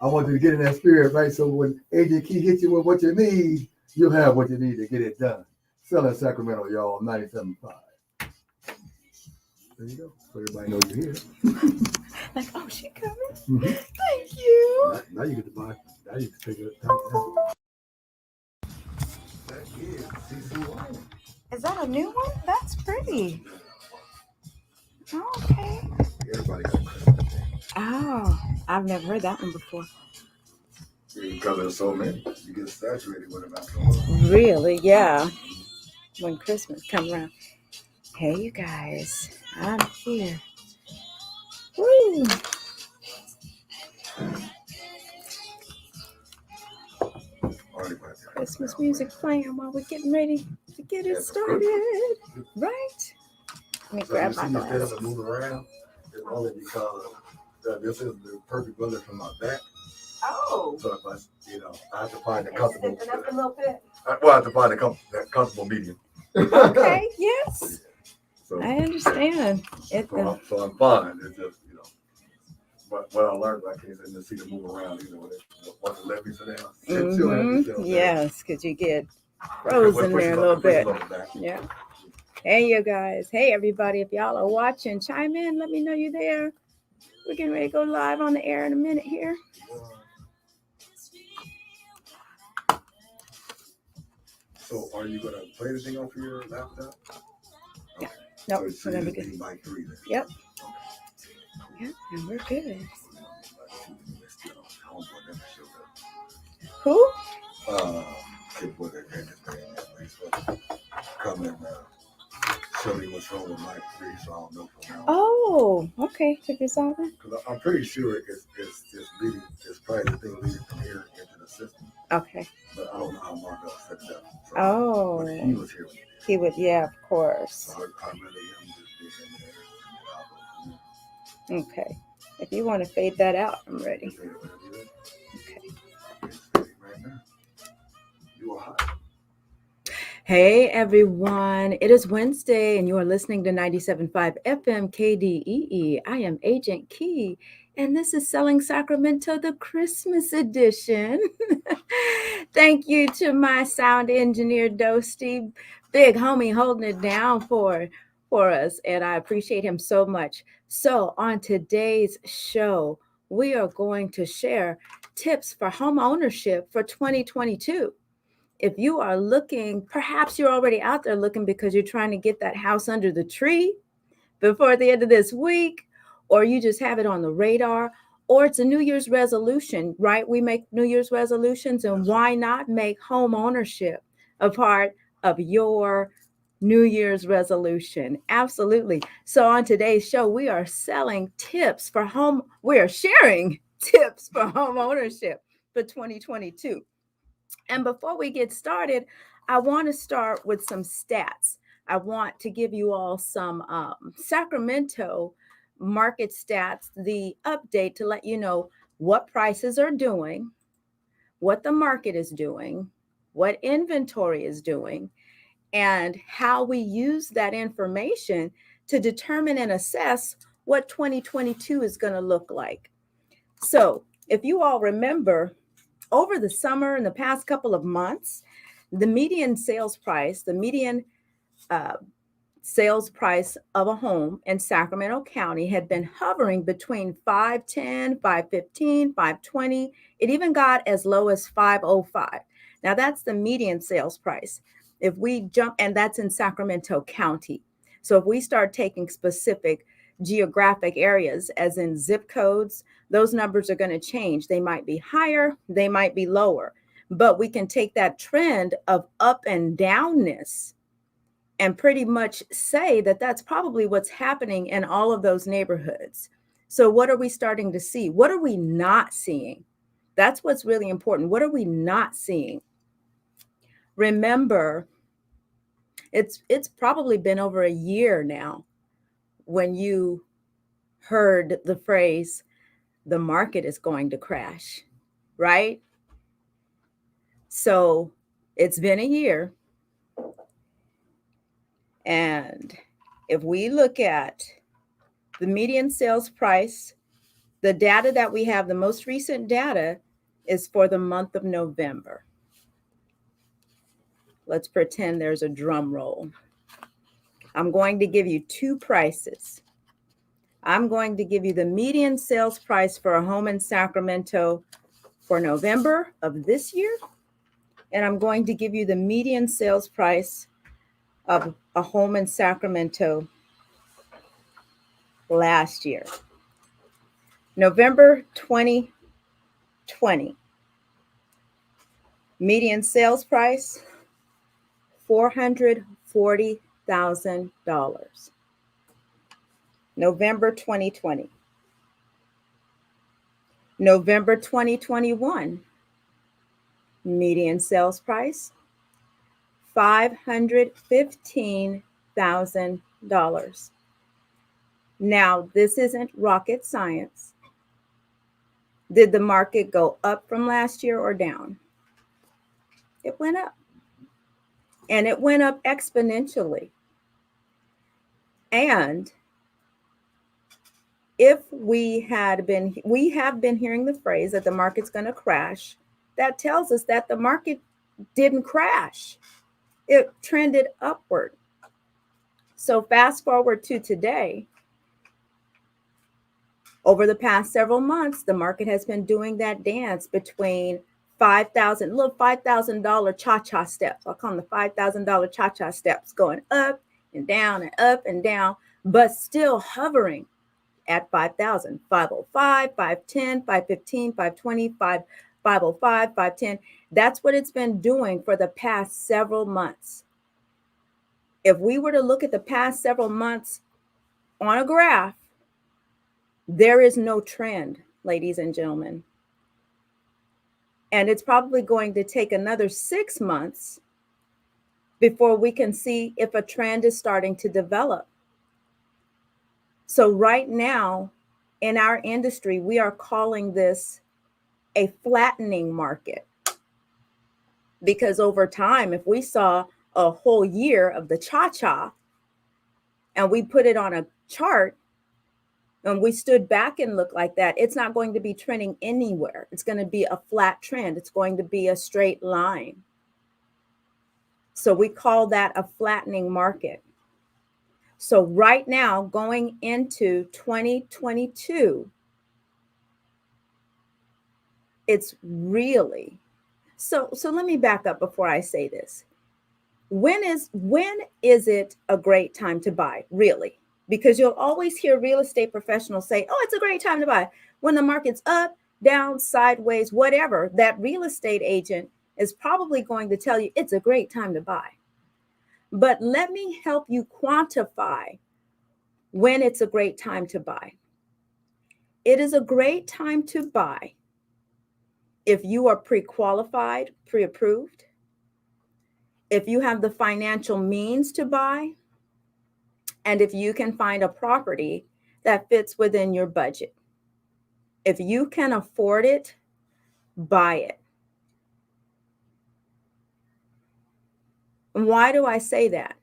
I want you to get in that spirit, right? So when Agent Key hits you with what you need, you'll have what you need to get it done. Selling Sacramento, y'all, 97.5. There you go. So everybody knows you're here. Like, oh, she coming? Mm-hmm. Thank you. Now you get to buy. Now you can take it out. That is CC Wine. Is that a new one? That's pretty. Okay. Everybody got a Christmas thing. Oh, I've never heard that one before. Because there's so many, you get saturated with them after a while. Really? Yeah. When Christmas comes around. Hey, you guys. I'm here. Woo. Christmas music playing while we're getting ready to get it started. Right? Let me grab my glasses. Instead of moving around, it's only because this is the perfect weather for my back. Oh. So if I have to find a comfortable. Stiffen up a little bit. Well, I have to find a comfortable medium. Okay. Yes. So, I understand. So I'm fine. It's just what I learned, I can't sit in the seat and move around. Once the left me sit down. Mm-hmm. Yes, because you get frozen there a little bit. Yeah. Hey, you guys. Hey, everybody. If y'all are watching, chime in. Let me know you're there. We're getting ready to go live on the air in a minute here. So, are you going to play anything off your laptop? Yeah. Nope. So we're good. Yep. Yeah, and we're good. Who? Come and show me what's wrong with Mike 3, so I don't know for now. Oh, okay. Took this over? Because I'm pretty sure it's just leading, it's probably the thing leading from here into the system. Okay. But I don't know how Marco set it up. So, oh. But he was here when he would, yeah, of course. So I really am just being in there. Okay. If you want to fade that out, I'm ready. Okay. You are hot. Hey, everyone. It is Wednesday, and you are listening to 97.5 FM KDEE. I am Agent Key, and this is Selling Sacramento, the Christmas edition. Thank you to my sound engineer, Dosty, big homie holding it down for us, and I appreciate him so much. So on today's show, we are going to share tips for home ownership for 2022. If you are looking, perhaps you're already out there looking because you're trying to get that house under the tree before the end of this week, or you just have it on the radar, or it's a New Year's resolution, right? We make New Year's resolutions, and why not make home ownership a part of your New Year's resolution? Absolutely. So on today's show, we are sharing tips for home ownership for 2022. And before we get started, I want to start with some stats. I want to give you all some Sacramento market stats, the update to let you know what prices are doing, what the market is doing, what inventory is doing, and how we use that information to determine and assess what 2022 is going to look like. So if you all remember, over the summer and the past couple of months, the median sales price of a home in Sacramento County had been hovering between $510, $515, $520. It even got as low as $505. Now that's the median sales price. If we jump, and that's in Sacramento County. So if we start taking specific geographic areas, as in zip codes, those numbers are going to change. They might be higher, they might be lower, but we can take that trend of up and downness and pretty much say that that's probably what's happening in all of those neighborhoods. So what are we starting to see? What are we not seeing? That's what's really important. What are we not seeing? Remember, it's probably been over a year now when you heard the phrase, the market is going to crash, right? So it's been a year. And if we look at the median sales price The data that we have, the most recent data, is for the month of November. Let's pretend there's a drum roll. I'm going to give you two prices. I'm going to give you the median sales price for a home in Sacramento for November of this year, and I'm going to give you the median sales price of a home in Sacramento last year. November 2020, median sales price, $440,000. November 2020. November 2021, median sales price, $515,000. Now, this isn't rocket science. Did the market go up from last year or down? It went up. And it went up exponentially. And if we have been hearing the phrase that the market's going to crash, that tells us that the market didn't crash. It trended upward. So fast forward to today. Over the past several months, the market has been doing that dance between $5,000 cha-cha steps. I'll call them the $5,000 cha-cha steps, going up and down, but still hovering at 5,000, 505, 510, 515, 520, 505, 510. That's what it's been doing for the past several months. If we were to look at the past several months on a graph, there is no trend, ladies and gentlemen. And it's probably going to take another 6 months before we can see if a trend is starting to develop. So right now in our industry, we are calling this a flattening market. Because over time, if we saw a whole year of the cha-cha and we put it on a chart, and we stood back and looked like that, it's not going to be trending anywhere. It's going to be a flat trend. It's going to be a straight line. So we call that a flattening market. So right now, going into 2022, it's really, so let me back up before I say this. When is it a great time to buy, really? Because you'll always hear real estate professionals say, oh, it's a great time to buy. When the market's up, down, sideways, whatever, that real estate agent is probably going to tell you it's a great time to buy. But let me help you quantify when it's a great time to buy. It is a great time to buy if you are pre-qualified, pre-approved, if you have the financial means to buy, and if you can find a property that fits within your budget. If you can afford it, buy it. And why do I say that?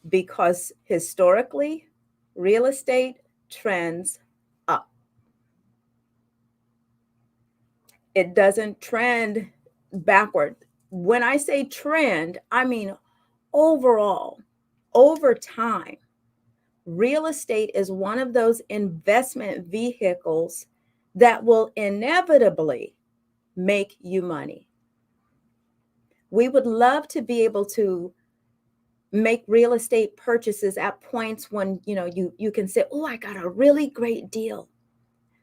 Because historically, real estate trends up. It doesn't trend backward. When I say trend, I mean overall, over time. Real estate is one of those investment vehicles that will inevitably make you money. We would love to be able to make real estate purchases at points when you can say, oh, I got a really great deal.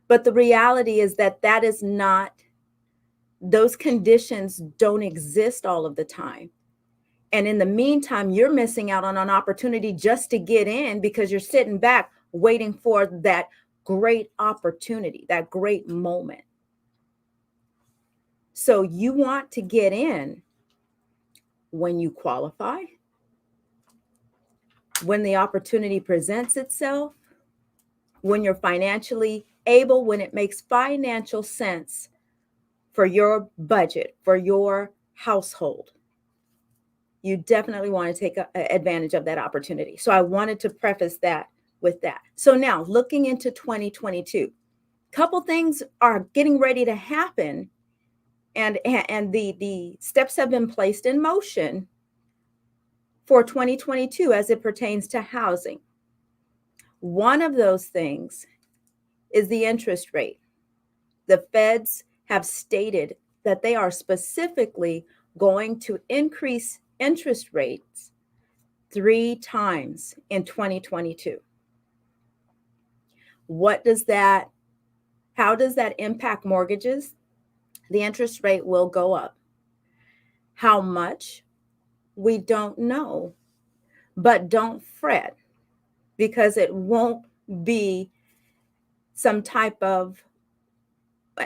But the reality is that is not, those conditions don't exist all of the time. And in the meantime, you're missing out on an opportunity just to get in because you're sitting back waiting for that great opportunity, that great moment. So you want to get in when you qualify, when the opportunity presents itself, when you're financially able, when it makes financial sense for your budget, for your household. You definitely want to take advantage of that opportunity. So I wanted to preface that with that. So now looking into 2022, couple things are getting ready to happen, and the steps have been placed in motion for 2022 as it pertains to housing. One of those things is the interest rate. The feds have stated that they are specifically going to increase interest rates 3 times in 2022. How does that impact mortgages? The interest rate will go up. How much? We don't know. But don't fret, because it won't be some type of,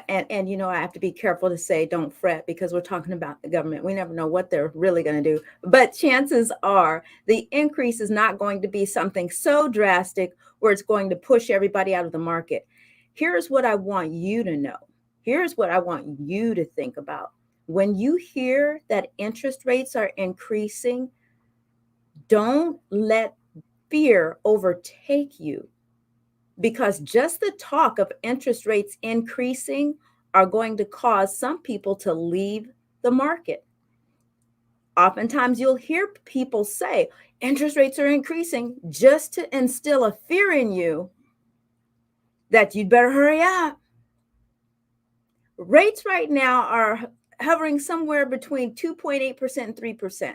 and I have to be careful to say don't fret, because we're talking about the government. We never know what they're really going to do. But chances are the increase is not going to be something so drastic where it's going to push everybody out of the market. Here's what I want you to know. Here's what I want you to think about. When you hear that interest rates are increasing, don't let fear overtake you, because just the talk of interest rates increasing are going to cause some people to leave the market. Oftentimes you'll hear people say interest rates are increasing just to instill a fear in you that you'd better hurry up. Rates right now are hovering somewhere between 2.8% and 3%.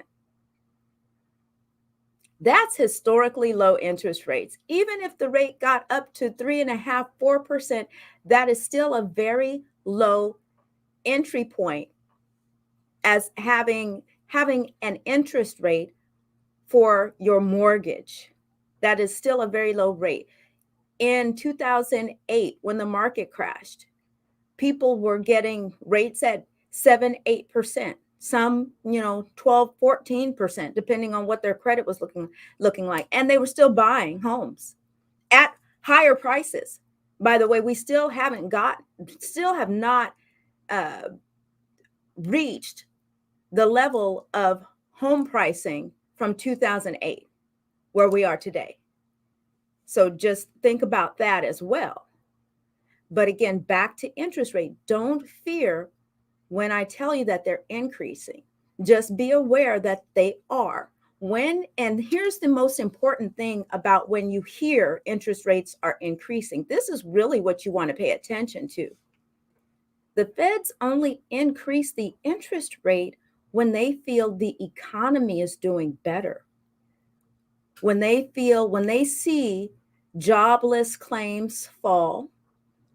That's historically low interest rates. Even if the rate got up to 3.5%, 4%, that is still a very low entry point as having an interest rate for your mortgage. That is still a very low rate. In 2008, when the market crashed, people were getting rates at 7%, 8%. Some, 12, 14%, depending on what their credit was looking like. And they were still buying homes at higher prices. By the way, we still have not reached the level of home pricing from 2008, where we are today. So just think about that as well. But again, back to interest rate. Don't fear when I tell you that they're increasing. Just be aware that they are. And here's the most important thing about when you hear interest rates are increasing. This is really what you want to pay attention to. The feds only increase the interest rate when they feel the economy is doing better. When they see jobless claims fall,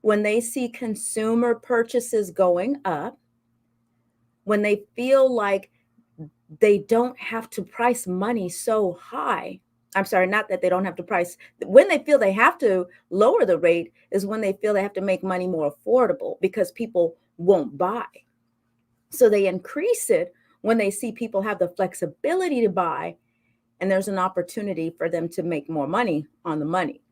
when they see consumer purchases going up, when they feel like they don't have to price money so high. I'm sorry, not that they don't have to price. When they feel they have to lower the rate is when they feel they have to make money more affordable, because people won't buy. So they increase it when they see people have the flexibility to buy, and there's an opportunity for them to make more money on the money.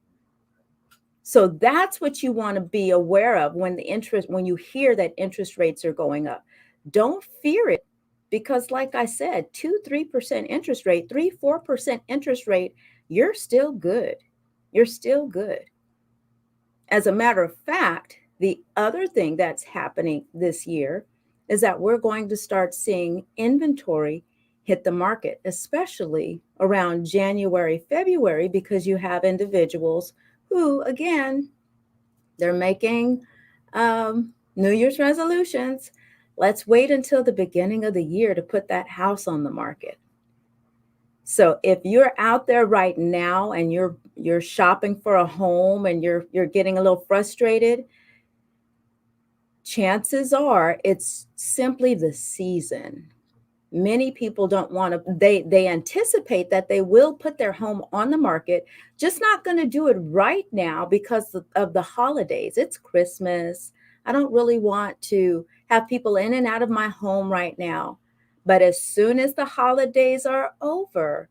So that's what you want to be aware of when you hear that interest rates are going up. Don't fear it, because like I said, 2-3% interest rate, 3-4% interest rate, you're still good. You're still good. As a matter of fact, the other thing that's happening this year is that we're going to start seeing inventory hit the market, especially around January, February, because you have individuals who, again, they're making New Year's resolutions. Let's wait until the beginning of the year to put that house on the market. So if you're out there right now and you're shopping for a home and you're getting a little frustrated, chances are it's simply the season. Many people don't want to, they anticipate that they will put their home on the market, just not going to do it right now because of the holidays. It's Christmas. I don't really want to have people in and out of my home right now. But as soon as the holidays are over,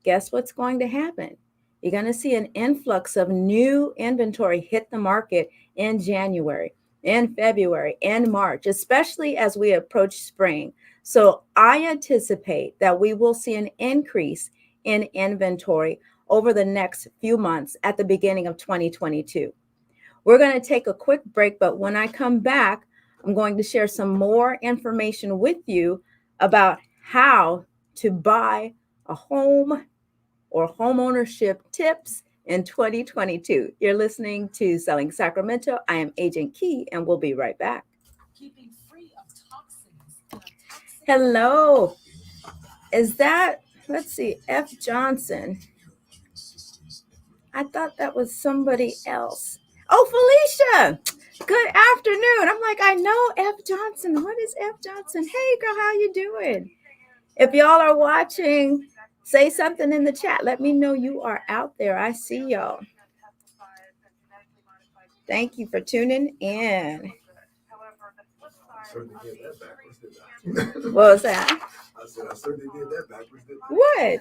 guess what's going to happen? You're going to see an influx of new inventory hit the market in January, in February, in March, especially as we approach spring. So I anticipate that we will see an increase in inventory over the next few months at the beginning of 2022. We're going to take a quick break, but when I come back, I'm going to share some more information with you about how to buy a home or home ownership tips in 2022. You're listening to Selling Sacramento. I am Agent Key, and we'll be right back. Keeping free of toxins. Hello. Is that, let's see, F. Johnson? I thought that was somebody else. Oh, Felicia. Good afternoon. I'm like, I know F. Johnson. What is F. Johnson? Hey, girl, how you doing? If y'all are watching, say something in the chat. Let me know you are out there. I see y'all. Thank you for tuning in. What was that? I said, I certainly did that backwards. What?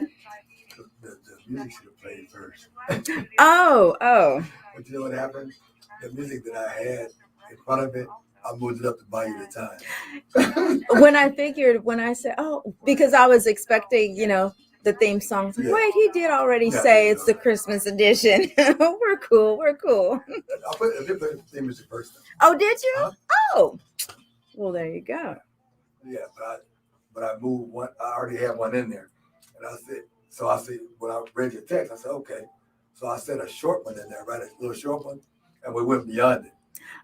The music should have played first. Oh. But you know what happened? The music that I had in front of it, I moved it up to buy you the time. when I said, because I was expecting, the theme song. Yeah. Wait, he did already say it's the Christmas edition. We're cool. I did play the theme music first. Oh, did you? Huh? Oh. Well, there you go. Yeah, but I moved one. I already had one in there. And I said, when I read your text, I said, okay. So I said a short one in there, right? A little short one. And we went beyond it.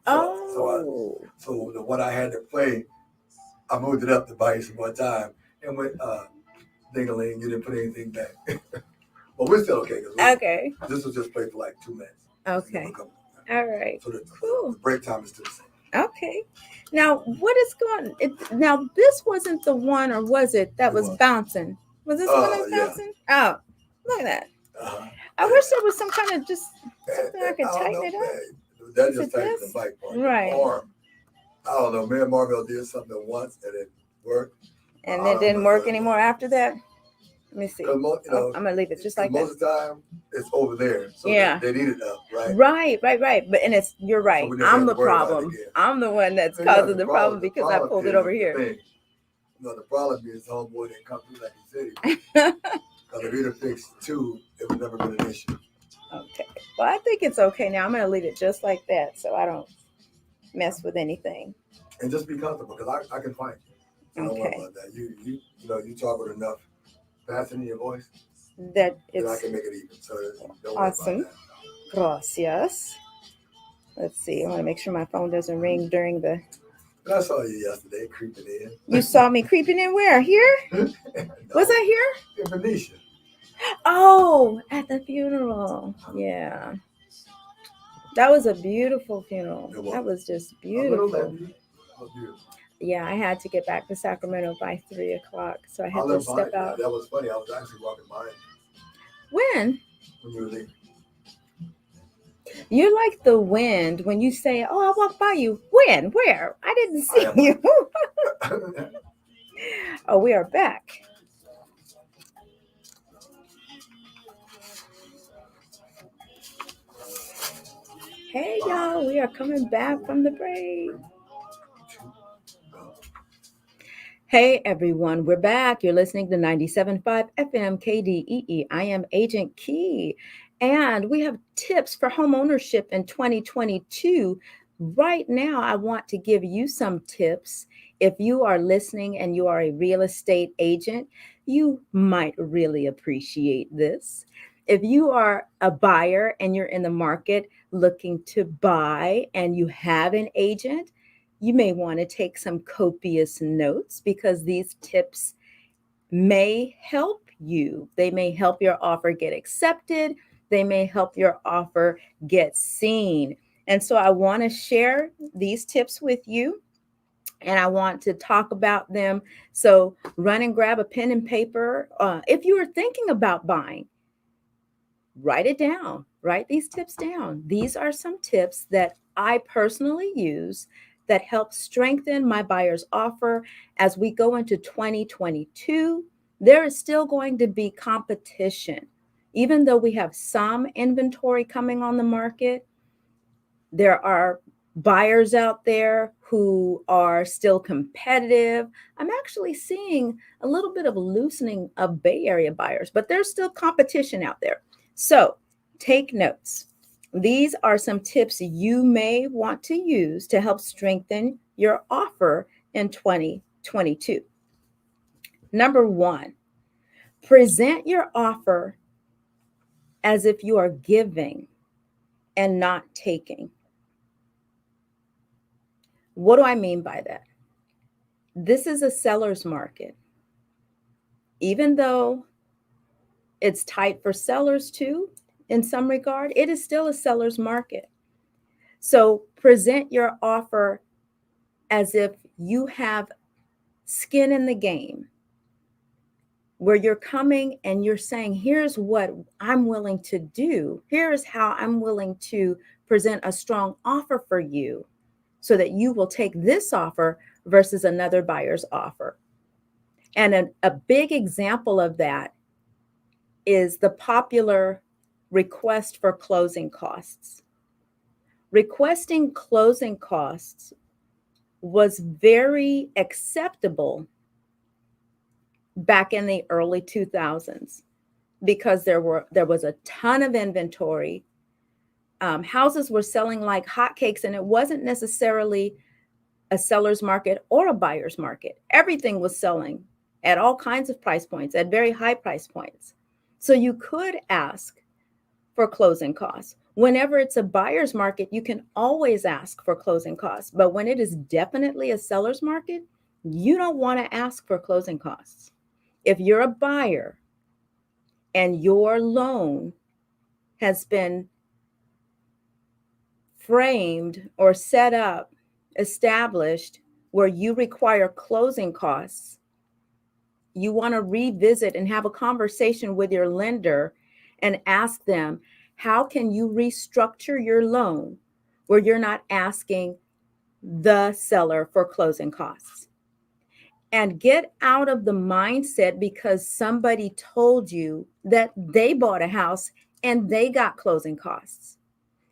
So the one I had to play, I moved it up to buy you some more time. And went, ding-a-ling, you didn't put anything back. But we're still okay. Okay. This was just played for like 2 minutes. Okay. All right. So the break time is still the same. Okay. Now, what is going? Now, this wasn't the one, or was it? That was bouncing. Was this one that was bouncing? Oh, look at that. I wish there was some kind of just something I could tighten it up. That just tightens the bike part. Right. Or, I don't know. Me and Marvell did something once and it worked. And it didn't work anymore after that. Let me see. I'm gonna leave it just like that. Most of the time, it's over there. So they need it up, right? Right. But you're right. So I'm the problem. I'm the one that's causing the problem because I pulled it over here. The problem is the homeboy didn't come through like he said he would. Because if he'd have fixed 2, it would never been an issue. Okay. Well, I think it's okay now. I'm gonna leave it just like that so I don't mess with anything. And just be comfortable because I can find you. So don't worry about that. You talk with enough passion in your voice that I can make it even. So don't awesome. Worry about that. Gracias. Let's see. I want to make sure my phone doesn't ring during the. I saw you yesterday creeping in. You saw me creeping in where? Here? No. Was I here? In Venetia. Oh, at the funeral. Yeah. That was a beautiful funeral. That was just beautiful. Yeah, I had to get back to Sacramento by 3:00, so I had to step out. That was funny. I was actually walking by. When? When you were there. You're like the wind when you say, "Oh, I walked by you." When? Where? I didn't see you. Oh, we are back. Hey, y'all, we are coming back from the break. Hey, everyone, we're back. You're listening to 97.5 FM KDEE. I am Agent Key, and we have tips for home ownership in 2022. Right now, I want to give you some tips. If you are listening and you are a real estate agent, you might really appreciate this. If you are a buyer and you're in the market looking to buy and you have an agent, you may want to take some copious notes because these tips may help you. They may help your offer get accepted. They may help your offer get seen. And so I want to share these tips with you, and I want to talk about them. So run and grab a pen and paper. If you are thinking about buying, write it down. Write these tips down. These are some tips that I personally use that help strengthen my buyer's offer as we go into 2022. There is still going to be competition. Even though we have some inventory coming on the market, there are buyers out there who are still competitive. I'm actually seeing a little bit of loosening of Bay Area buyers, but there's still competition out there. So take notes. These are some tips you may want to use to help strengthen your offer in 2022. Number one, present your offer as if you are giving and not taking. What do I mean by that? This is a seller's market. Even though it's tight for sellers too, in some regard, it is still a seller's market. So present your offer as if you have skin in the game, where you're coming and you're saying, here's what I'm willing to do. Here's how I'm willing to present a strong offer for you so that you will take this offer versus another buyer's offer. And a big example of that is the popular request for closing costs. Requesting closing costs was very acceptable back in the early 2000s because there was a ton of inventory. Houses were selling like hotcakes, and it wasn't necessarily a seller's market or a buyer's market. Everything was selling at all kinds of price points, at very high price points. So you could ask for closing costs. Whenever it's a buyer's market, you can always ask for closing costs. But when it is definitely a seller's market, you don't want to ask for closing costs. If you're a buyer and your loan has been framed or set up, established where you require closing costs, you want to revisit and have a conversation with your lender and ask them, how can you restructure your loan where you're not asking the seller for closing costs? And get out of the mindset because somebody told you that they bought a house and they got closing costs.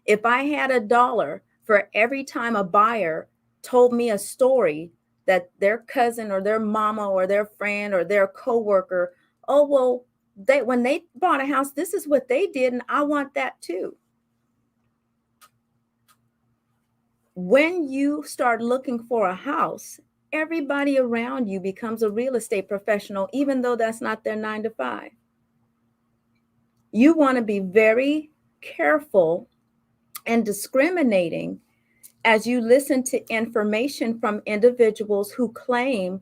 If I had $1 for every time a buyer told me a story that their cousin or their mama or their friend or their coworker, oh, well, when they bought a house, this is what they did, and I want that too. When you start looking for a house, everybody around you becomes a real estate professional, even though that's not their 9 to 5. You want to be very careful and discriminating as you listen to information from individuals who claim,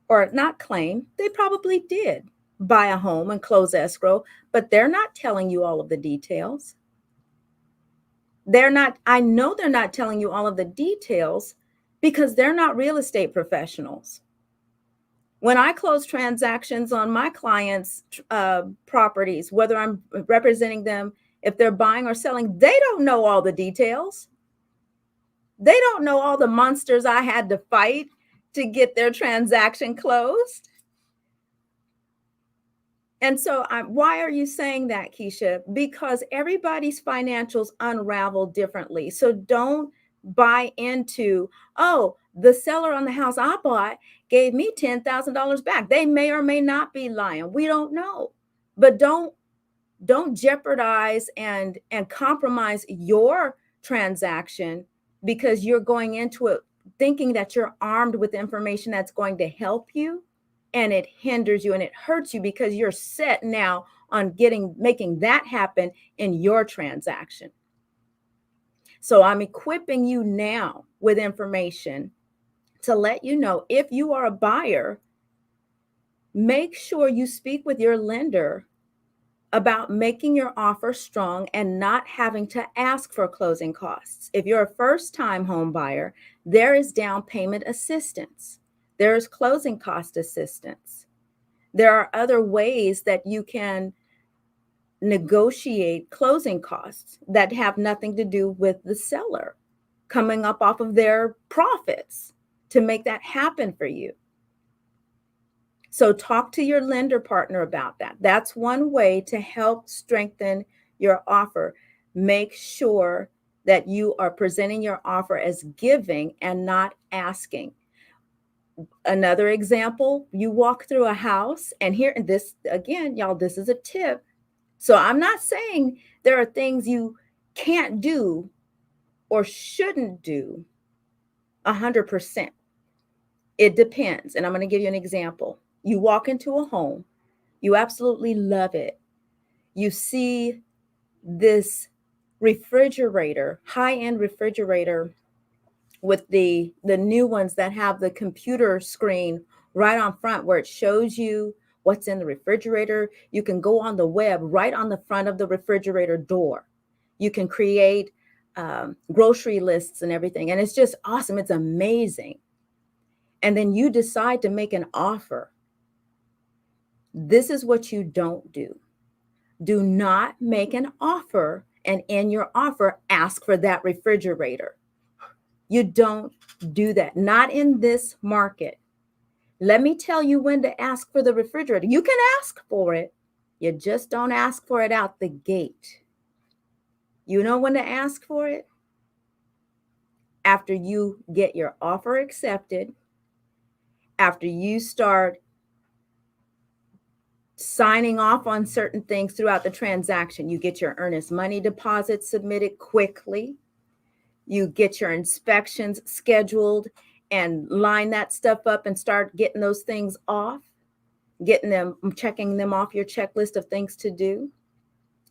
or not claim, they probably did buy a home and close escrow, but they're not telling you all of the details. I know they're not telling you all of the details because they're not real estate professionals. When I close transactions on my clients' properties, whether I'm representing them, if they're buying or selling, they don't know all the details. They don't know all the monsters I had to fight to get their transaction closed. And so why are you saying that, Keisha? Because everybody's financials unravel differently. So don't buy into, oh, the seller on the house I bought gave me $10,000 back. They may or may not be lying. We don't know. But don't jeopardize and compromise your transaction because you're going into it thinking that you're armed with information that's going to help you, and it hinders you and it hurts you because you're set now on making that happen in your transaction. So I'm equipping you now with information to let you know, if you are a buyer, make sure you speak with your lender about making your offer strong and not having to ask for closing costs. If you're a first-time home buyer, there is down payment assistance. There is closing cost assistance. There are other ways that you can negotiate closing costs that have nothing to do with the seller coming up off of their profits to make that happen for you. So talk to your lender partner about that. That's one way to help strengthen your offer. Make sure that you are presenting your offer as giving and not asking. Another example, you walk through a house, and here, this again, y'all, this is a tip. So I'm not saying there are things you can't do or shouldn't do 100%. It depends. And I'm going to give you an example. You walk into a home, you absolutely love it. You see this refrigerator, high-end refrigerator with the new ones that have the computer screen right on front where it shows you what's in the refrigerator. You can go on the web right on the front of the refrigerator door. You can create grocery lists and everything. And it's just awesome. It's amazing. And then you decide to make an offer. This is what you don't do. Do not make an offer and in your offer ask for that refrigerator. You don't do that. Not in this market. Let me tell you when to ask for the refrigerator. You can ask for it. You just don't ask for it out the gate. You know when to ask for it? After you get your offer accepted, after you start signing off on certain things throughout the transaction. You get your earnest money deposit submitted quickly. You get your inspections scheduled and line that stuff up and start getting those things off, checking them off your checklist of things to do.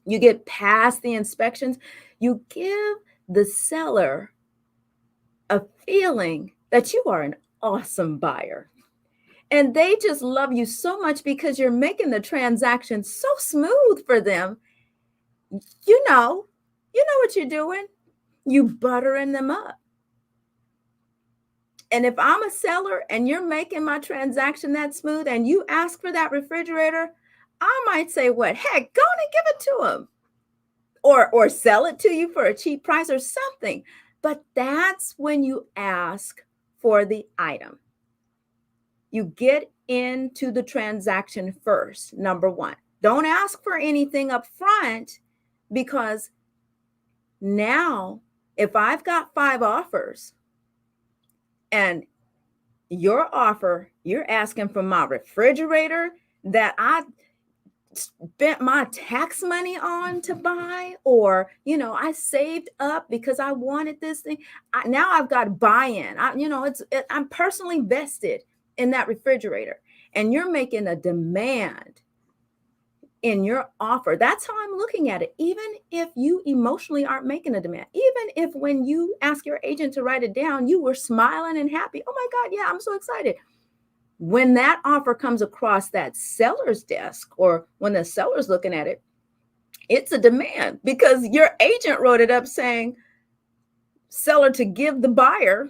You get past the inspections. You give the seller a feeling that you are an awesome buyer. And they just love you so much because you're making the transaction so smooth for them. You know what you're doing. You buttering them up. And if I'm a seller and you're making my transaction that smooth and you ask for that refrigerator, I might say, what? Heck, go on and give it to them. Or sell it to you for a cheap price or something. But that's when you ask for the item. You get into the transaction first, number one. Don't ask for anything up front, because now if I've got 5 offers and your offer, you're asking for my refrigerator that I spent my tax money on to buy, or I saved up because I wanted this thing. Now I've got buy-in. I'm personally vested in that refrigerator, and you're making a demand in your offer. That's how I'm looking at it. Even if you emotionally aren't making a demand, even if when you ask your agent to write it down, you were smiling and happy. Oh my God, yeah, I'm so excited. When that offer comes across that seller's desk, or when the seller's looking at it, it's a demand because your agent wrote it up saying, seller to give the buyer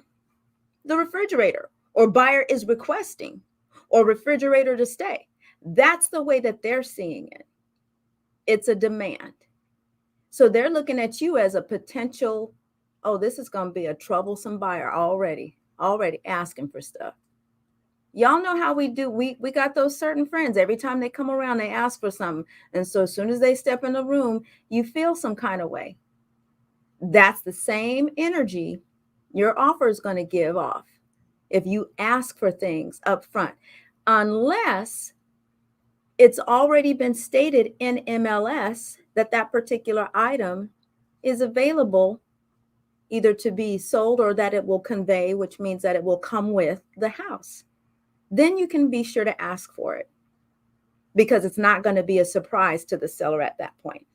the refrigerator, or buyer is requesting, or refrigerator to stay. That's the way that they're seeing it. It's a demand. So they're looking at you as a potential, oh, this is going to be a troublesome buyer already asking for stuff. Y'all know how we do. We got those certain friends. Every time they come around, they ask for something. And so as soon as they step in the room, you feel some kind of way. That's the same energy your offer is going to give off if you ask for things up front, unless it's already been stated in MLS that that particular item is available either to be sold or that it will convey, which means that it will come with the house. Then you can be sure to ask for it, because it's not going to be a surprise to the seller at that point.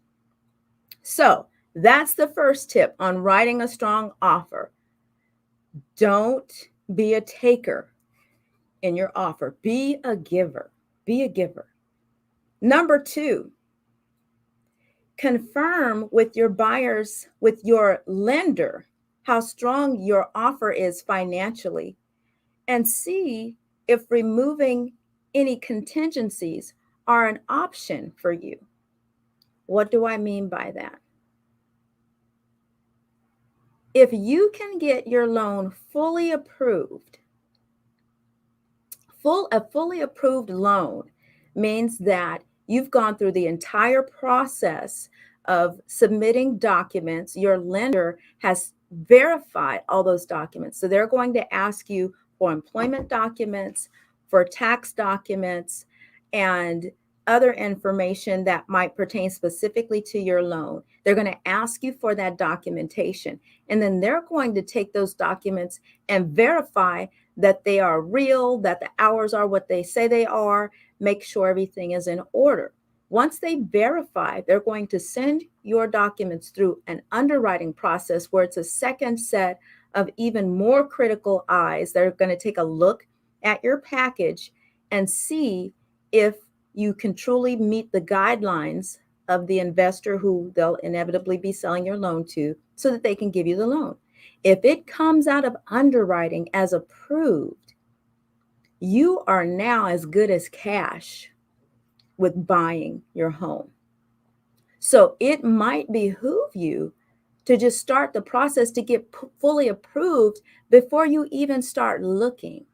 So that's the first tip on writing a strong offer. Don't be a taker in your offer. Be a giver. Be a giver. Number 2, confirm with your buyers, with your lender, how strong your offer is financially, and see if removing any contingencies are an option for you. What do I mean by that? If you can get your loan fully approved, a fully approved loan means that you've gone through the entire process of submitting documents. Your lender has verified all those documents. So they're going to ask you for employment documents, for tax documents, and other information that might pertain specifically to your loan. They're going to ask you for that documentation, and then they're going to take those documents and verify that they are real, that the hours are what they say they are, make sure everything is in order. Once they verify, they're going to send your documents through an underwriting process where it's a second set of even more critical eyes. They're going to take a look at your package and see if you can truly meet the guidelines of the investor who they'll inevitably be selling your loan to, so that they can give you the loan. If it comes out of underwriting as approved, you are now as good as cash with buying your home. So it might behoove you to just start the process to get fully approved before you even start looking.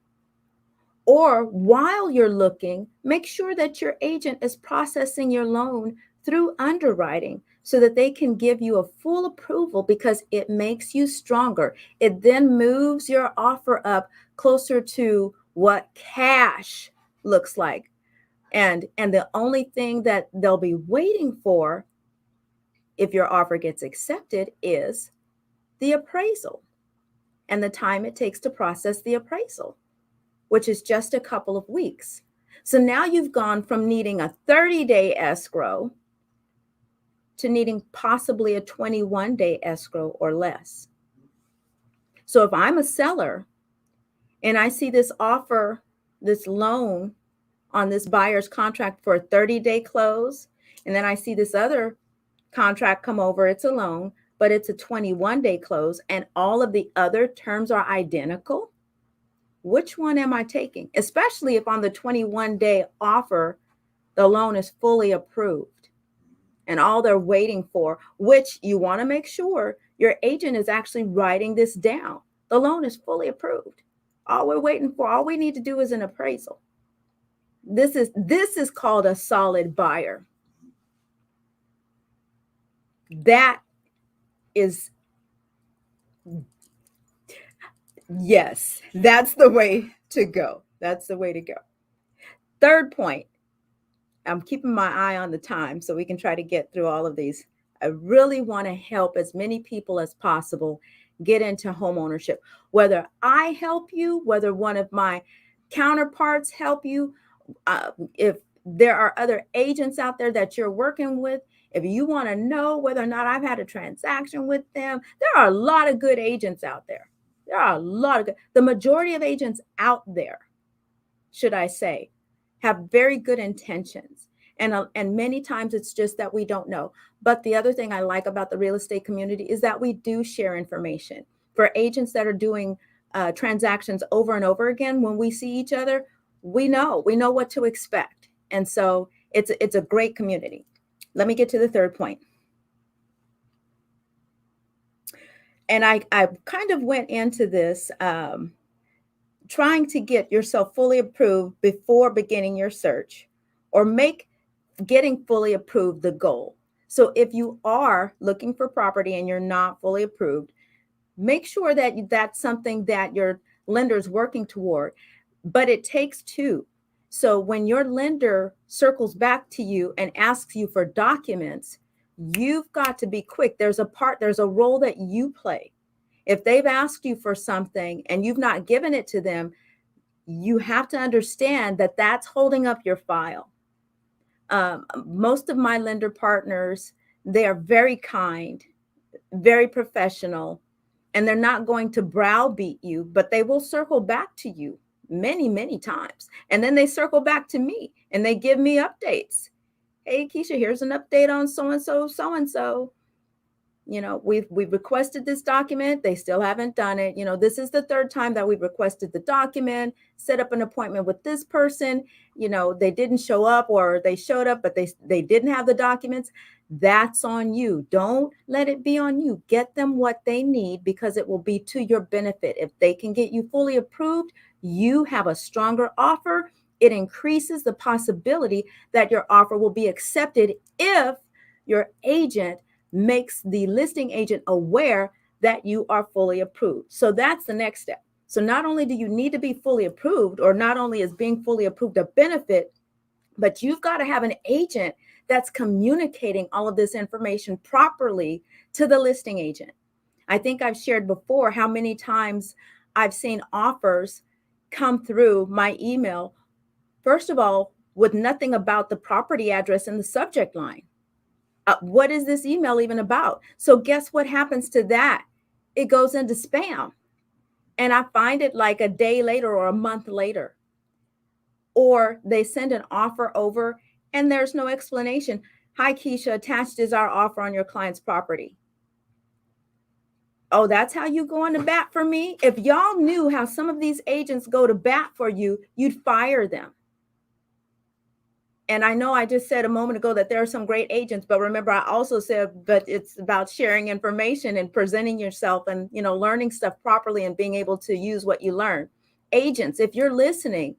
Or while you're looking, make sure that your agent is processing your loan through underwriting so that they can give you a full approval, because it makes you stronger. It then moves your offer up closer to what cash looks like. And the only thing that they'll be waiting for if your offer gets accepted is the appraisal and the time it takes to process the appraisal, which is just a couple of weeks. So now you've gone from needing a 30-day escrow to needing possibly a 21-day escrow or less. So if I'm a seller and I see this offer, this loan on this buyer's contract for a 30-day close, and then I see this other contract come over, it's a loan, but it's a 21-day close, and all of the other terms are identical, which one am I taking? Especially if on the 21-day offer, the loan is fully approved and all they're waiting for, which you want to make sure your agent is actually writing this down. The loan is fully approved. All we're waiting for, all we need to do is an appraisal. This is called a solid buyer. That is, yes, that's the way to go. That's the way to go. Third point, I'm keeping my eye on the time so we can try to get through all of these. I really want to help as many people as possible get into home ownership. Whether I help you, whether one of my counterparts help you, if there are other agents out there that you're working with, if you want to know whether or not I've had a transaction with them, there are a lot of good agents out there. There are a lot of good, the majority of agents out there, should I say, have very good intentions. And many times it's just that we don't know. But the other thing I like about the real estate community is that we do share information. For agents that are doing transactions over and over again, when we see each other, we know what to expect. And so it's a great community. Let me get to the third point. And I kind of went into this trying to get yourself fully approved before beginning your search, or make getting fully approved the goal. So if you are looking for property and you're not fully approved, make sure that that's something that your lender is working toward. But it takes two. So when your lender circles back to you and asks you for documents, you've got to be quick. There's a role that you play. If they've asked you for something and you've not given it to them, you have to understand that that's holding up your file. Most of my lender partners, they are very kind, very professional, and they're not going to browbeat you, but they will circle back to you many, many times. And then they circle back to me and they give me updates. Hey, Keisha, here's an update on so-and-so, so-and-so. You know, we've requested this document. They still haven't done it. You know, this is the third time that we've requested the document, set up an appointment with this person. You know, they didn't show up, or they showed up, but they didn't have the documents. That's on you. Don't let it be on you. Get them what they need, because it will be to your benefit. If they can get you fully approved, you have a stronger offer. It increases the possibility that your offer will be accepted if your agent makes the listing agent aware that you are fully approved. So that's the next step. So not only do you need to be fully approved, or not only is being fully approved a benefit, But you've got to have an agent that's communicating all of this information properly to the listing agent. I think I've shared before how many times I've seen offers come through my email, first of all, with nothing about the property address in the subject line. What is this email even about? So guess what happens to that? It goes into spam. And I find it like a day later or a month later. Or they send an offer over and there's no explanation. Hi, Keisha, attached is our offer on your client's property. Oh, that's how you go on to bat for me? If y'all knew how some of these agents go to bat for you, you'd fire them. And I know I just said a moment ago that there are some great agents, but remember, I also said that it's about sharing information and presenting yourself and, learning stuff properly and being able to use what you learn. Agents, if you're listening,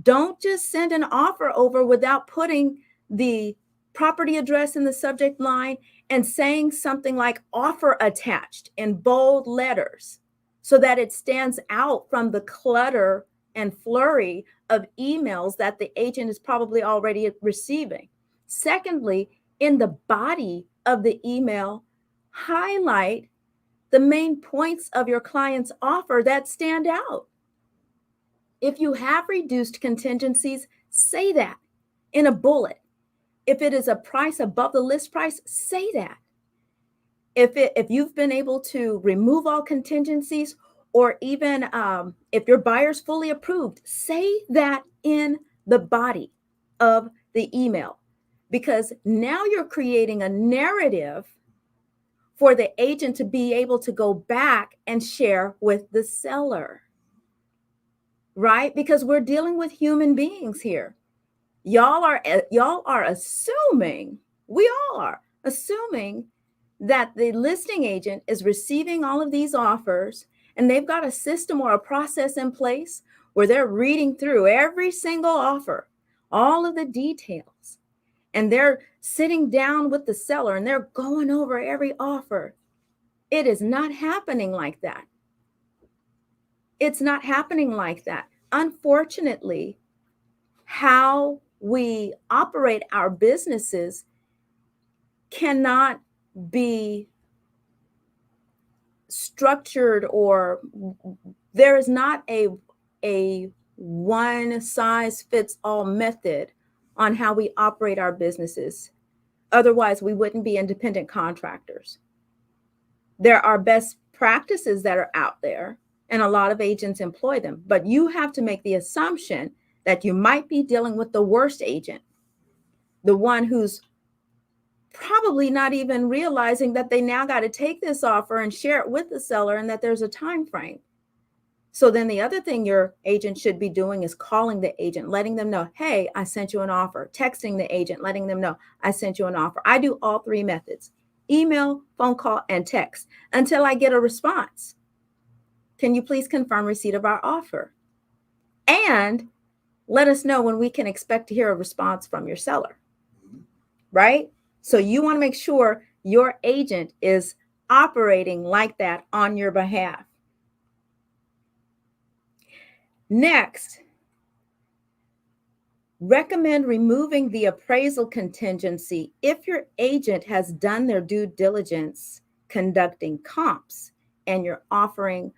don't just send an offer over without putting the property address in the subject line and saying something like offer attached in bold letters so that it stands out from the clutter and flurry of emails that the agent is probably already receiving. Secondly, in the body of the email, highlight the main points of your client's offer that stand out. If you have reduced contingencies, say that in a bullet. If it is a price above the list price, say that. If you've been able to remove all contingencies, or even if your buyer's fully approved, say that in the body of the email, because now you're creating a narrative for the agent to be able to go back and share with the seller, right? Because we're dealing with human beings here. Y'all are assuming, we all are assuming that the listing agent is receiving all of these offers and they've got a system or a process in place where they're reading through every single offer, all of the details, and they're sitting down with the seller and they're going over every offer. It is not happening like that. It's not happening like that. Unfortunately, how we operate our businesses cannot be structured, or there is not a one size fits all method on how we operate our businesses. Otherwise, we wouldn't be independent contractors. There are best practices that are out there, and a lot of agents employ them, but you have to make the assumption that you might be dealing with the worst agent, the one who's probably not even realizing that they now got to take this offer and share it with the seller and that there's a time frame. So then the other thing your agent should be doing is calling the agent, letting them know, hey, I sent you an offer, texting the agent, letting them know I sent you an offer. I do all three methods: email, phone call, and text, until I get a response. Can you please confirm receipt of our offer? And let us know when we can expect to hear a response from your seller, right? So you want to make sure your agent is operating like that on your behalf. Next, recommend removing the appraisal contingency if your agent has done their due diligence conducting comps and you're offering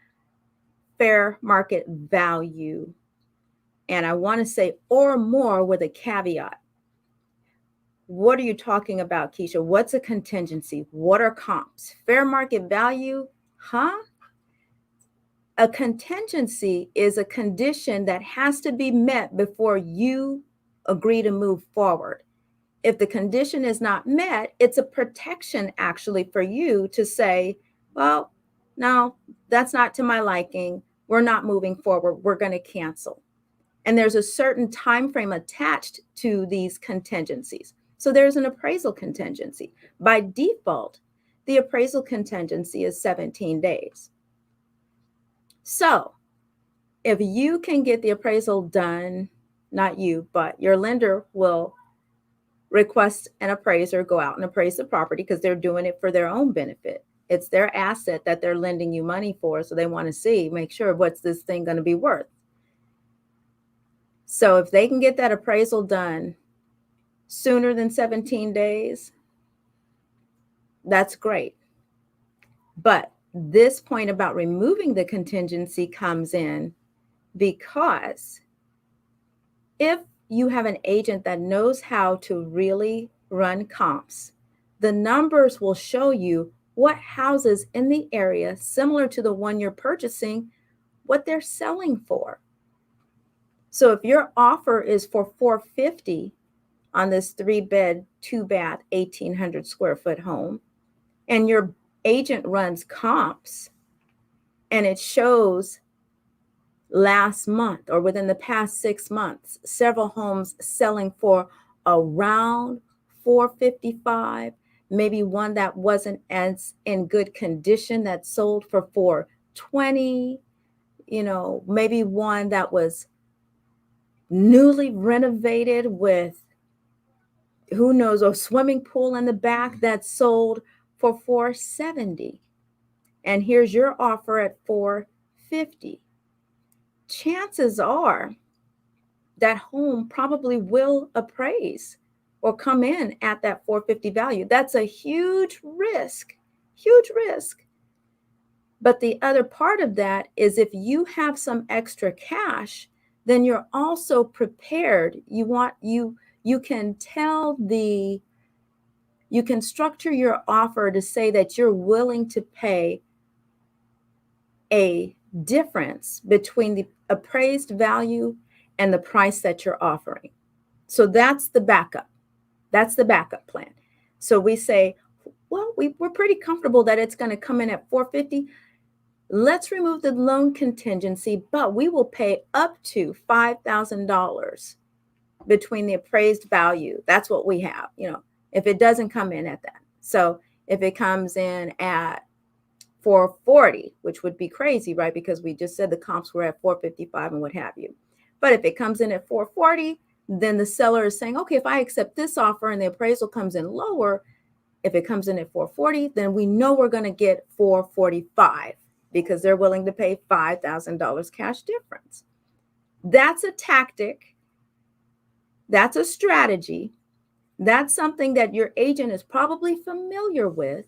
fair market value. And I want to say or more with a caveat. What are you talking about, Keisha? What's a contingency? What are comps? Fair market value? Huh? A contingency is a condition that has to be met before you agree to move forward. If the condition is not met, it's a protection actually for you to say, well, no, that's not to my liking. We're not moving forward. We're going to cancel. And there's a certain time frame attached to these contingencies. So there's an appraisal contingency. By default, the appraisal contingency is 17 days. So if you can get the appraisal done, not you, but your lender will request an appraiser go out and appraise the property because they're doing it for their own benefit. It's their asset that they're lending you money for. So they want to make sure what's this thing going to be worth. So if they can get that appraisal done sooner than 17 days, that's great. But this point about removing the contingency comes in because if you have an agent that knows how to really run comps, the numbers will show you what houses in the area similar to the one you're purchasing, what they're selling for. So if your offer is for $450 on this 3-bed, 2-bath, 1,800 square foot home, and your agent runs comps and it shows last month or within the past 6 months, several homes selling for around $455, maybe one that wasn't as in good condition that sold for $420, maybe one that was newly renovated with, who knows, a swimming pool in the back that sold for $470. And here's your offer at $450. Chances are that home probably will appraise or come in at that $450 value. That's a huge risk, huge risk. But the other part of that is if you have some extra cash, then you're also prepared. You can you can structure your offer to say that you're willing to pay a difference between the appraised value and the price that you're offering. So that's the backup. That's the backup plan. So we say, well, we're pretty comfortable that it's going to come in at $450. Let's remove the loan contingency, but we will pay up to $5,000 between the appraised value. That's what we have, if it doesn't come in at that. So if it comes in at $440, which would be crazy, right? Because we just said the comps were at $455 and what have you. But if it comes in at $440, then the seller is saying, okay, if I accept this offer and the appraisal comes in lower, if it comes in at $440, then we know we're going to get $445 because they're willing to pay $5,000 cash difference. That's a tactic. That's a strategy. That's something that your agent is probably familiar with,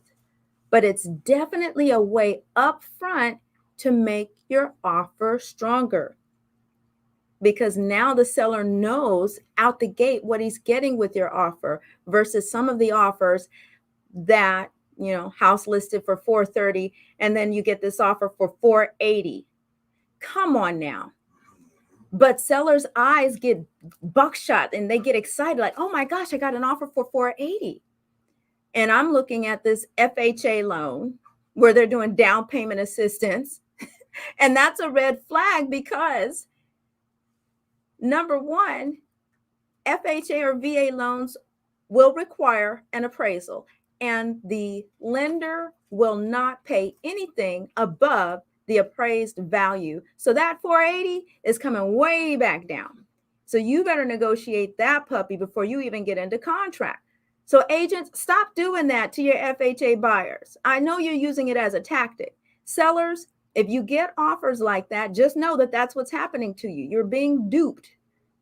but it's definitely a way up front to make your offer stronger. Because now the seller knows out the gate what he's getting with your offer versus some of the offers that, house listed for $430 and then you get this offer for $480. Come on now. But sellers' eyes get buckshot and they get excited like, oh my gosh, I got an offer for $480. And I'm looking at this FHA loan where they're doing down payment assistance. And that's a red flag because number one, FHA or VA loans will require an appraisal and the lender will not pay anything above the appraised value. So that $480 is coming way back down. So you better negotiate that puppy before you even get into contract. So agents, stop doing that to your FHA buyers. I know you're using it as a tactic. Sellers, if you get offers like that, just know that that's what's happening to you. You're being duped.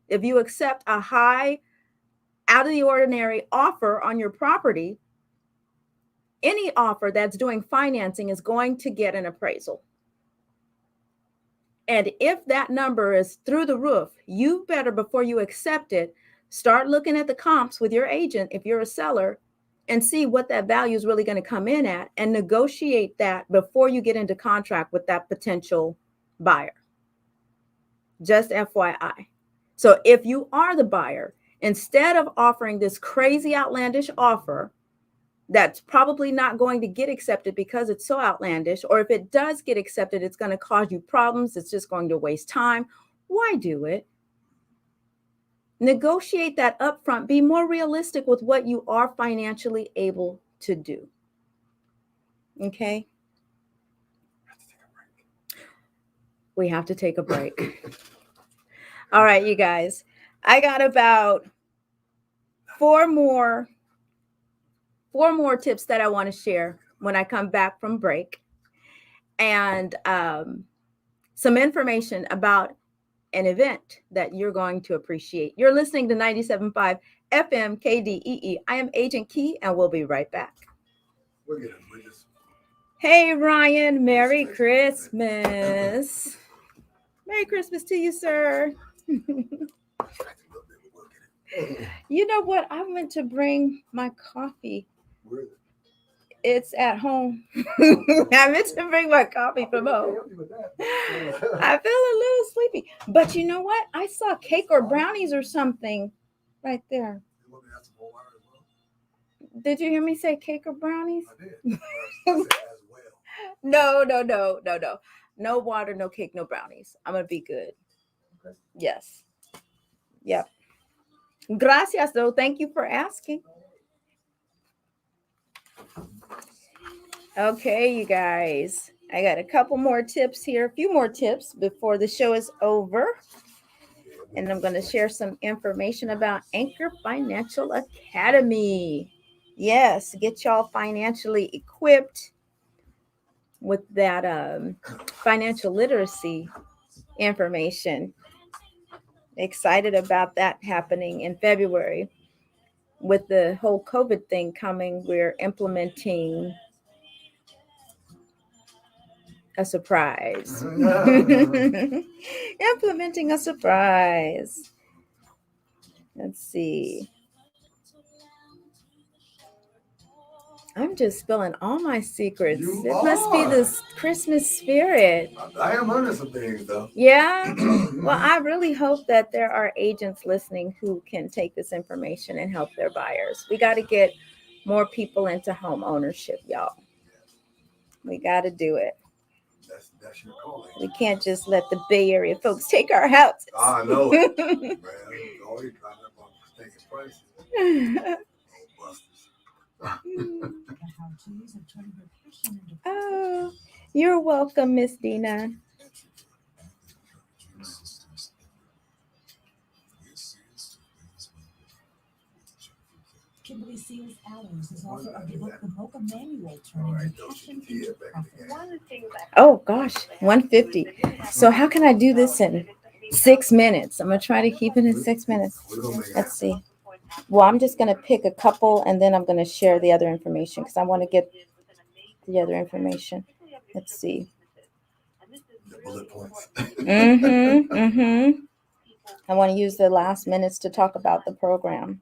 If you accept a high, out of the ordinary offer on your property, any offer that's doing financing is going to get an appraisal. And if that number is through the roof, you better, before you accept it, start looking at the comps with your agent if you're a seller and see what that value is really going to come in at and negotiate that before you get into contract with that potential buyer. Just FYI. So if you are the buyer, instead of offering this crazy outlandish offer that's probably not going to get accepted because it's so outlandish, or if it does get accepted, it's going to cause you problems. It's just going to waste time. Why do it? Negotiate that upfront. Be more realistic with what you are financially able to do. Okay? We have to take a break. All right, you guys. I got about four more tips that I want to share when I come back from break. And some information about an event that you're going to appreciate. You're listening to 97.5 FM KDEE. I am Agent Key, and we'll be right back. We'll get it. We just Hey, Ryan, Merry Christmas. Merry Christmas to you, sir. You know what? I meant to bring my coffee. Where is it? It's at home. I meant to bring my coffee from home. I feel a little sleepy. But you know what? I saw cake or brownies or something right there. Did you hear me say cake or brownies? I did. I said as well. No. No water, no cake, no brownies. I'm going to be good. Okay. Yes. Yep. Gracias, though. Thank you for asking. Okay, you guys. I got a couple more tips here, a few more tips before the show is over. And I'm going to share some information about Anchor Financial Academy. Yes, get y'all financially equipped with that financial literacy information. Excited about that happening in February. With the whole COVID thing coming, we're implementing a surprise. Implementing a surprise. Let's see. I'm just spilling all my secrets. It must be this Christmas spirit. I am under some things, though. Yeah? Well, I really hope that there are agents listening who can take this information and help their buyers. We got to get more people into home ownership, y'all. We got to do it. That's your calling. We can't just let the Bay Area folks take our houses. I know it. Man, always trying to taking prices. Oh, you're welcome, Miss Dina. Kimberly Seals Allers is author of the book The Mocha Manual, Turning Your Passion into Profit. Oh gosh, 150. So how can I do this in 6 minutes? I'm gonna try to keep it in 6 minutes. Let's see. Well, I'm just gonna pick a couple and then I'm gonna share the other information because I want to get the other information. Let's see. The bullet points. I want to use the last minutes to talk about the program.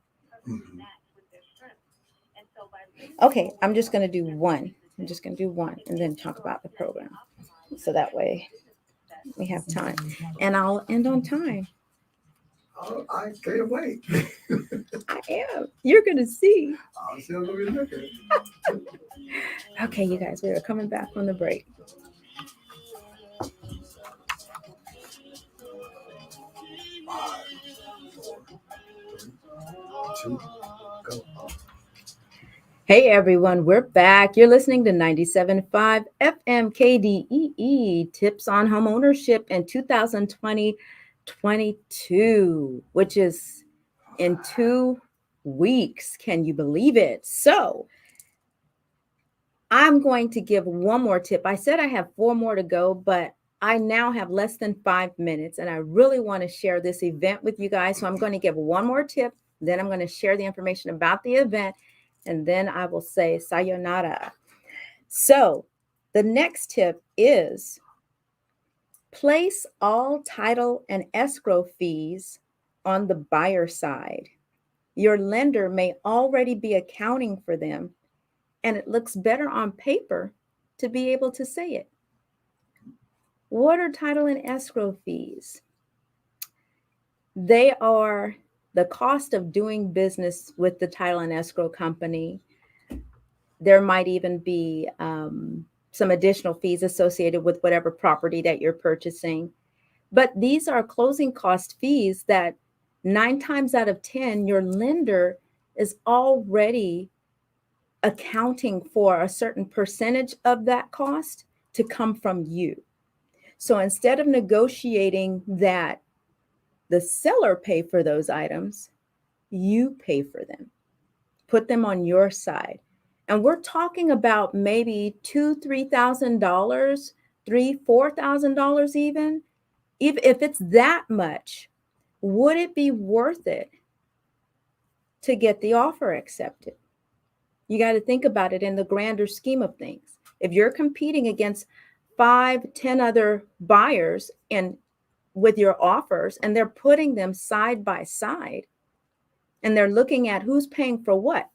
Okay, I'm just going to do one. I'm just going to do one and then talk about the program. So that way we have time. And I'll end on time. Oh, I can't wait. I am. You're going to see. I'm still going to be looking. Okay, you guys, we are coming back from the break. Hey everyone, we're back. You're listening to 97.5 FM KDEE, tips on home ownership in 2020-22, which is in 2 weeks. Can you believe it? So I'm going to give one more tip. I said I have 4 more to go, but I now have less than 5 minutes and I really want to share this event with you guys. So I'm going to give one more tip. Then I'm going to share the information about the event. And then I will say sayonara. So the next tip is place all title and escrow fees on the buyer side. Your lender may already be accounting for them, and it looks better on paper to be able to say it. What are title and escrow fees? They are the cost of doing business with the title and escrow company. There might even be some additional fees associated with whatever property that you're purchasing. But these are closing cost fees that 9 times out of 10, your lender is already accounting for a certain percentage of that cost to come from you. So instead of negotiating that the seller pay for those items, you pay for them. Put them on your side. And we're talking about maybe $2,000, $3,000, $4,000 even. If it's that much, would it be worth it to get the offer accepted? You got to think about it in the grander scheme of things. If you're competing against 5, 10 other buyers and with your offers, and they're putting them side by side, and they're looking at who's paying for what,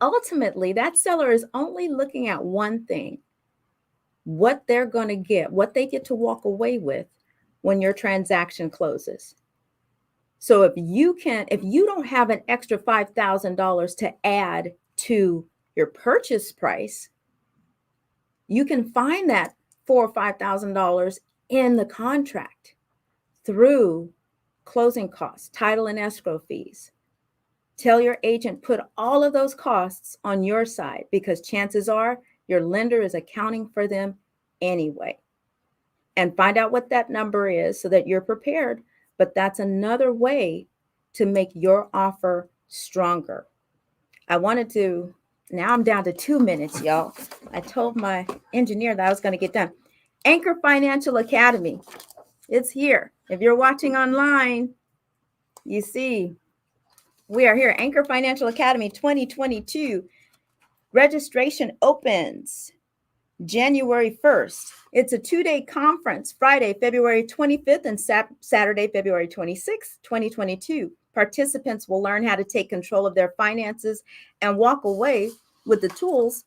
ultimately that seller is only looking at one thing: what they're going to get, what they get to walk away with when your transaction closes. So if you don't have an extra $5,000 to add to your purchase price, you can find that $4,000 or $5,000 in the contract through closing costs, title and escrow fees. Tell your agent, put all of those costs on your side, because chances are your lender is accounting for them anyway. And find out what that number is so that you're prepared. But that's another way to make your offer stronger. Now I'm down to 2 minutes, y'all. I told my engineer that I was going to get done. Anchor Financial Academy. It's here. If you're watching online, you see we are here. Anchor Financial Academy 2022. Registration opens January 1st. It's a 2-day conference, Friday, February 25th and Saturday, February 26th, 2022. Participants will learn how to take control of their finances and walk away with the tools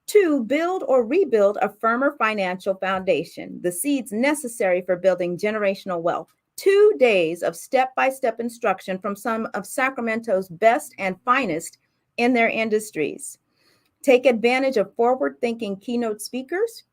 to build or rebuild a firmer financial foundation, the seeds necessary for building generational wealth. 2 days of step-by-step instruction from some of Sacramento's best and finest in their industries. Take advantage of forward-thinking keynote speakers,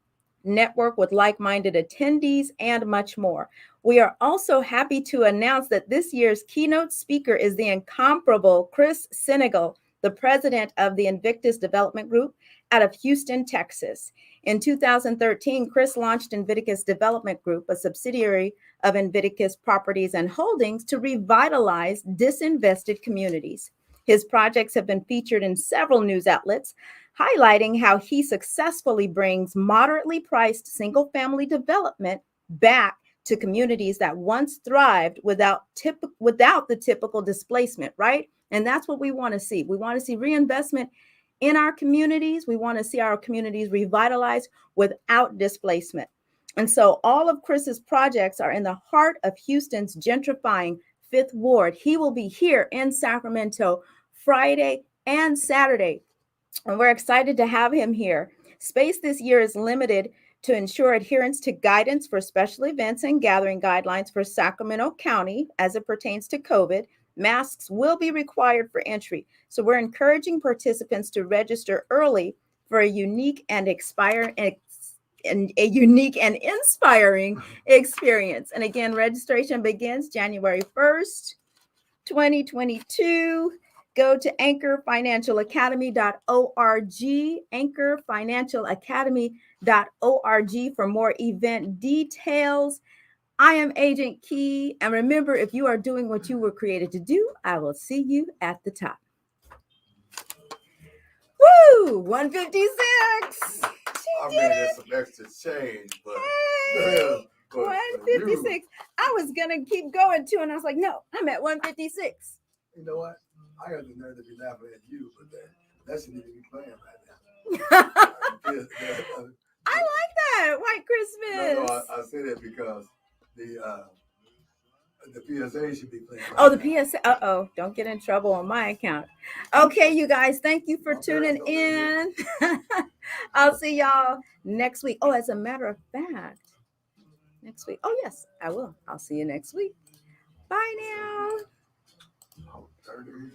network with like-minded attendees, and much more. We are also happy to announce that this year's keynote speaker is the incomparable Chris Senegal, the president of the Invictus Development Group out of Houston, Texas. In 2013, Chris launched Invictus Development Group, a subsidiary of Invictus Properties and Holdings, to revitalize disinvested communities. His projects have been featured in several news outlets, highlighting how he successfully brings moderately priced single-family development back to communities that once thrived without the typical displacement, right? And that's what we want to see. We want to see reinvestment in our communities. We want to see our communities revitalized without displacement. And so all of Chris's projects are in the heart of Houston's gentrifying Fifth Ward. He will be here in Sacramento Friday and Saturday, and we're excited to have him here. Space this year is limited to ensure adherence to guidance for special events and gathering guidelines for Sacramento County as it pertains to COVID. Masks will be required for entry. So we're encouraging participants to register early for a unique and inspiring experience. And again, registration begins January 1st, 2022. Go to anchorfinancialacademy.org, anchorfinancialacademy.org for more event details. I am Agent Key. And remember, if you are doing what you were created to do, I will see you at the top. Woo! 156. I mean, there's some extra change, but, Hey, but 156. I was going to keep going too. And I was like, no, I'm at 156. You know what? I got the nerve to be laughing at you, but that shouldn't even be playing right now. I like that. White Christmas. No, I say that because the PSA should be playing. Right Oh, the now. PSA. Uh-oh. Don't get in trouble on my account. Okay, you guys. Thank you for tuning in. I'll see y'all next week. Oh, as a matter of fact, next week. Oh, yes, I will. I'll see you next week. Bye now.